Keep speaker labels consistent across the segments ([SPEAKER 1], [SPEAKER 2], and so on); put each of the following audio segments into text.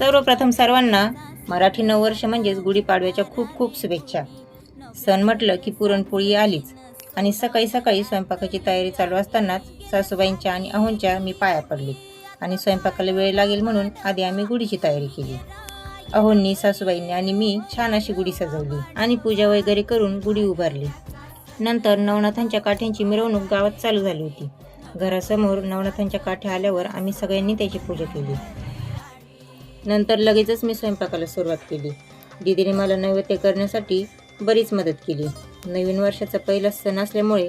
[SPEAKER 1] सर्वप्रथम सर्वांना मराठी नववर्ष म्हणजेच गुढीपाडव्याच्या खूप खूप शुभेच्छा. सण म्हटलं की पुरणपोळी आलीच आणि सकाळी सकाळी स्वयंपाकाची तयारी चालू असतानाच सासूबाईंच्या आणि अहोंच्या मी पाया पडले आणि स्वयंपाकाला वेळ लागेल म्हणून आधी आम्ही गुढीची तयारी केली. अहोंनी, सासूबाईंनी आणि मी छान अशी गुढी सजवली आणि पूजा वगैरे करून गुढी उभारली. नंतर नवनाथांच्या काठ्यांची मिरवणूक गावात चालू झाली होती. घरासमोर नवनाथांच्या काठ्या आल्यावर आम्ही सगळ्यांनी त्याची पूजा केली. नंतर लगेचच मी स्वयंपाकाला सुरुवात केली. दीदीने मला नैवेद्य करण्यासाठी बरीच मदत केली. नवीन वर्षाचा पहिला सण असल्यामुळे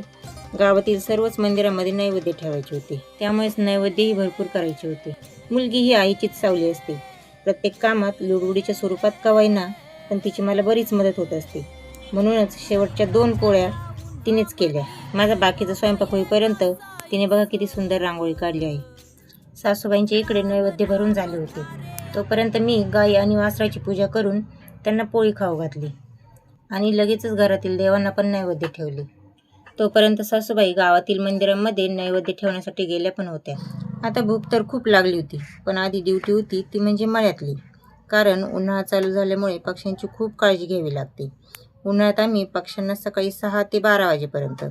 [SPEAKER 1] गावातील सर्वच मंदिरामध्ये नैवेद्य ठेवायचे होते, त्यामुळेच नैवेद्यही भरपूर करायचे होते. मुलगी ही आईचीच सावली असते. प्रत्येक कामात लुडबुडीच्या स्वरूपात का होईना, पण तिची मला बरीच मदत होत असते. म्हणूनच शेवटच्या 2 पोळ्या तिनेच केल्या. माझा बाकीचा स्वयंपाक होईपर्यंत तिने बघा किती सुंदर रांगोळी काढली आहे. सासूबाईंच्या इकडे नैवेद्य भरून झाले होते. तोपर्यंत मी गाई आणि वासराची पूजा करून त्यांना पोळी खाऊ घातली आणि लगेचच घरातील देवांना पण नैवेद्य ठेवले. तोपर्यंत सासूबाई गावातील मंदिरांमध्ये नैवेद्य ठेवण्यासाठी गेल्या पण होत्या. आता भूक तर खूप लागली होती, पण आधी ड्युटी होती ती म्हणजे मळ्यातली. कारण उन्हाळा चालू झाल्यामुळे पक्ष्यांची खूप काळजी घ्यावी लागते. उन्हाळ्यात आम्ही पक्ष्यांना सकाळी 6 ते 12 वाजेपर्यंत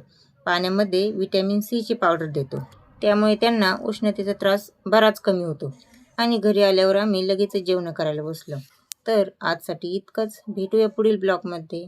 [SPEAKER 1] पाण्यामध्ये व्हिटॅमिन सीची पावडर देतो. त्यामुळे त्यांना उष्णतेचा त्रास बराच कमी होतो. आणि घरी आल्यावर आम्ही लगेचच जेवण करायला बसलो. तर आजसाठी इतकंच. भेटूया पुढील ब्लॉगमध्ये.